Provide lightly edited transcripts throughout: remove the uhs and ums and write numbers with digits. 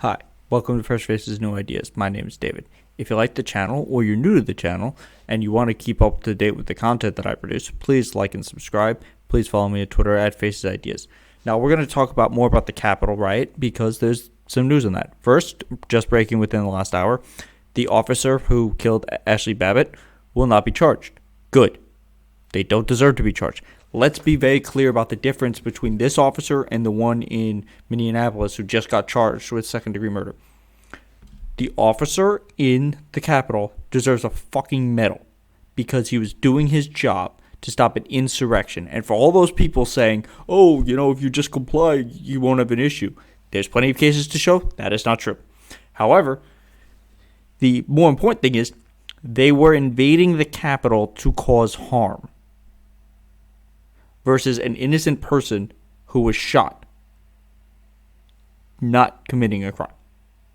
Hi, welcome to Fresh Faces New Ideas. My name is David. If you like the channel or you're new to the channel and you want to keep up to date with the content that I produce, please like and subscribe. Please follow me on Twitter at Faces Ideas. Now we're going to talk more about the Capitol riot because there's some news on that. First, just breaking within the last hour, the officer who killed Ashley Babbitt will not be charged. Good. They don't deserve to be charged. Let's be very clear about the difference between this officer and the one in Minneapolis who just got charged with second-degree murder. The officer in the Capitol deserves a fucking medal because he was doing his job to stop an insurrection. And for all those people saying, oh, if you just comply, you won't have an issue. There's plenty of cases to show that is not true. However, the more important thing is they were invading the Capitol to cause harm versus an innocent person who was shot, not committing a crime.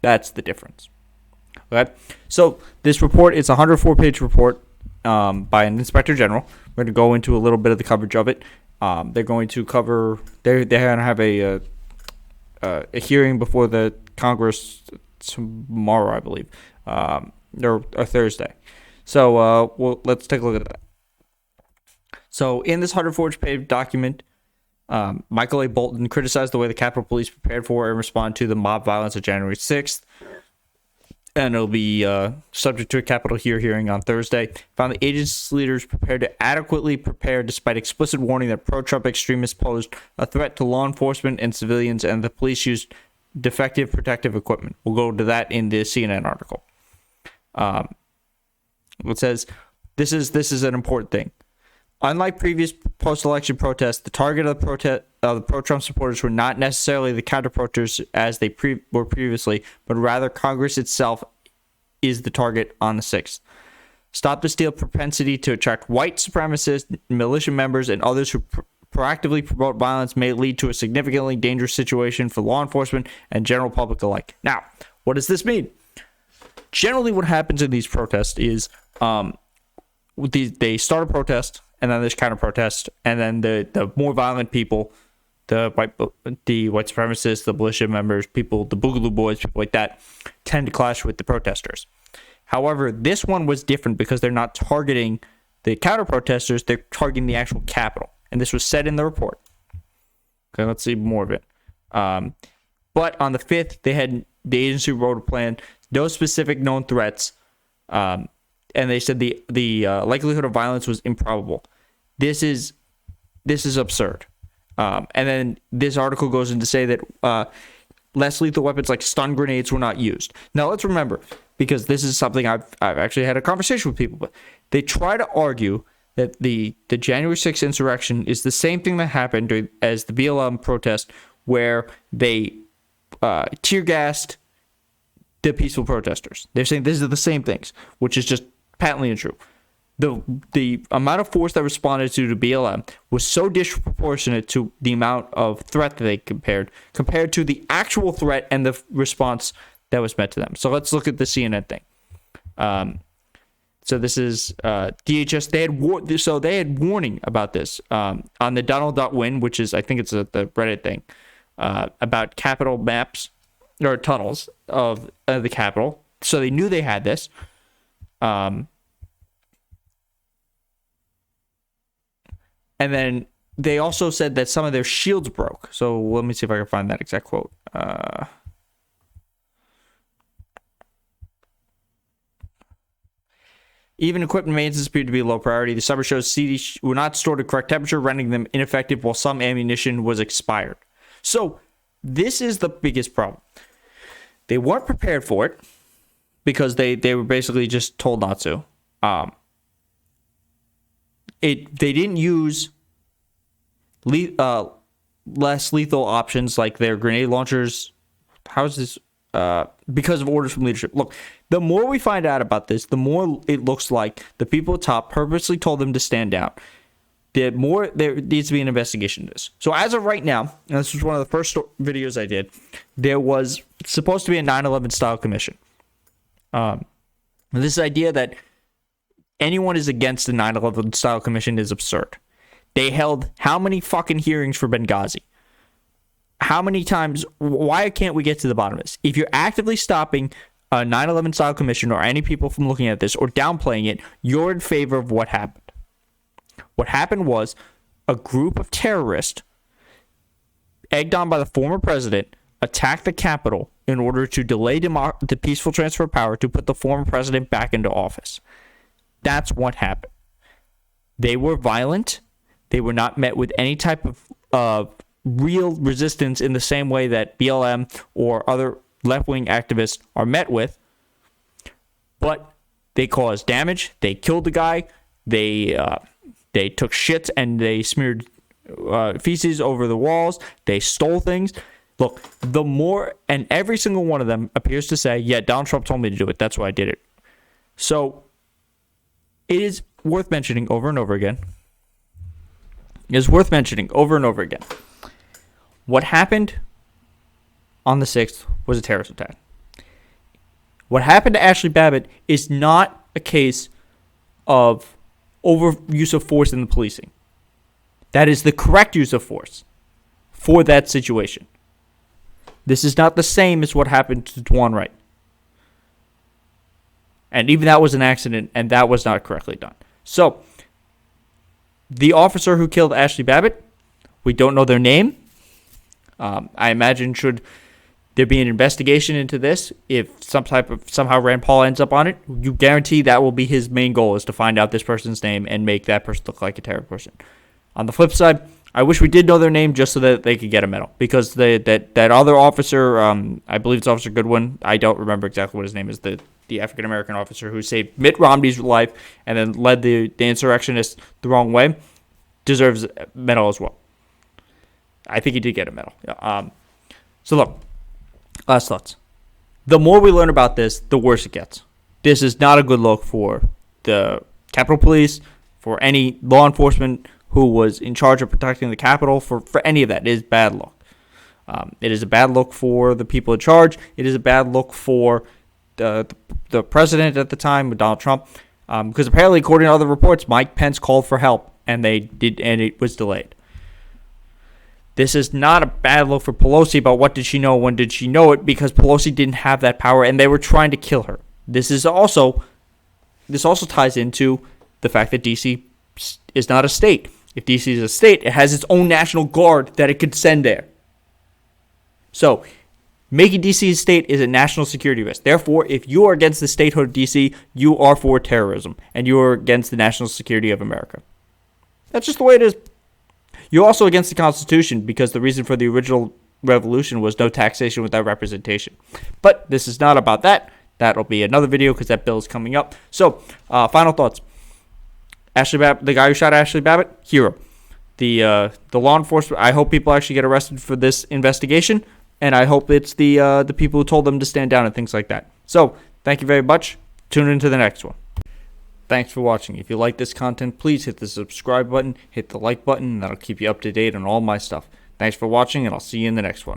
That's the difference. Okay? So this report, it's a 104-page report by an inspector general. We're going to go into a little bit of the coverage of it. They're going to cover, they're going to have a hearing before the Congress tomorrow, I believe, or Thursday. So let's take a look at that. So in this 104-page document, Michael A. Bolton criticized the way the Capitol Police prepared for and responded to the mob violence of January 6th. And it'll be subject to a Capitol hearing on Thursday. Found the agency's leaders prepared to adequately prepare despite explicit warning that pro-Trump extremists posed a threat to law enforcement and civilians, and the police used defective protective equipment. We'll go to that in the CNN article. It says, this is an important thing. Unlike previous post-election protests, the target of the pro-Trump supporters were not necessarily the counter-protesters as they were previously, but rather Congress itself is the target on the 6th. Stop the Steal propensity to attract white supremacists, militia members, and others who proactively promote violence may lead to a significantly dangerous situation for law enforcement and general public alike. Now, what does this mean? Generally, what happens in these protests is they start a protest, and then there's counter protest, and then the more violent people, the white supremacists, the militia members, people, the Boogaloo Boys, people like that, tend to clash with the protesters. However, this one was different because they're not targeting the counter protesters; they're targeting the actual Capitol, and this was said in the report. Okay, let's see more of it. But on the 5th, the agency wrote a plan, no specific known threats. And they said the likelihood of violence was improbable. This is absurd. And then this article goes in to say that less lethal weapons like stun grenades were not used. Now let's remember, because this is something I've actually had a conversation with people, but they try to argue that the January 6th insurrection is the same thing that happened as the BLM protest, where they tear gassed the peaceful protesters. They're saying this is the same things, which is just patently untrue. The amount of force that responded to the BLM was so disproportionate to the amount of threat that they compared to the actual threat and the response that was met to them. So let's look at the CNN thing. So this is DHS. They had warning about this on the Donald.win, which is, I think it's the Reddit thing, about Capitol maps or tunnels of the Capitol. So they knew they had this. And then they also said that some of their shields broke. So let me see if I can find that exact quote. Even equipment maintenance appeared to be a low priority. The summary shows CDs were not stored at correct temperature, rendering them ineffective, while some ammunition was expired. So this is the biggest problem. They weren't prepared for it because they were basically just told not to. They didn't use less lethal options like their grenade launchers. How is this? Because of orders from leadership. Look, the more we find out about this, the more it looks like the people at top purposely told them to stand down. The more there needs to be an investigation into this. So as of right now, and this was one of the first videos I did, there was supposed to be a 9/11 style commission. This idea that anyone is against the 9/11 style commission is absurd. They held how many fucking hearings for Benghazi? how many times, why can't we get to the bottom of this? If you're actively stopping a 9/11 style commission or any people from looking at this or downplaying it, you're in favor of what happened. What happened was a group of terrorists, egged on by the former president, attacked the Capitol in order to delay the peaceful transfer of power to put the former president back into office. That's what happened. They were violent. They were not met with any type of real resistance in the same way that BLM or other left-wing activists are met with. But they caused damage. They killed the guy. They took shit and they smeared feces over the walls. They stole things. Look, and every single one of them appears to say, yeah, Donald Trump told me to do it. That's why I did it. So it is worth mentioning over and over again. What happened on the 6th was a terrorist attack. What happened to Ashley Babbitt is not a case of overuse of force in the policing. That is the correct use of force for that situation. This is not the same as what happened to Dwan Wright. And even that was an accident, and that was not correctly done. So, the officer who killed Ashley Babbitt, we don't know their name. I imagine should there be an investigation into this, if somehow Rand Paul ends up on it, you guarantee that will be his main goal, is to find out this person's name and make that person look like a terror person. On the flip side, I wish we did know their name just so that they could get a medal, because that other officer, I believe it's Officer Goodwin, I don't remember exactly what his name is, the African-American officer who saved Mitt Romney's life and then led the insurrectionists the wrong way, deserves a medal as well. I think he did get a medal. So look, last thoughts. The more we learn about this, the worse it gets. This is not a good look for the Capitol Police, for any law enforcement who was in charge of protecting the Capitol, for any of that. It is bad luck. It is a bad look for the people in charge. It is a bad look for the president at the time, Donald Trump, because apparently, according to other reports, Mike Pence called for help, and it was delayed. This is not a bad look for Pelosi about what did she know, when did she know it, because Pelosi didn't have that power, and they were trying to kill her. This also ties into the fact that D.C. is not a state. If D.C. is a state, it has its own National Guard that it could send there. So, making D.C. a state is a national security risk. Therefore, if you are against the statehood of D.C., you are for terrorism, and you are against the national security of America. That's just the way it is. You're also against the Constitution, because the reason for the original revolution was no taxation without representation. But this is not about that. That'll be another video, because that bill is coming up. So, final thoughts. Ashley Babbitt, the guy who shot Ashley Babbitt, hero. The law enforcement, I hope people actually get arrested for this investigation, and I hope it's the people who told them to stand down and things like that. So, thank you very much. Tune into the next one. Thanks for watching. If you like this content, please hit the subscribe button, hit the like button, and that'll keep you up to date on all my stuff. Thanks for watching, and I'll see you in the next one.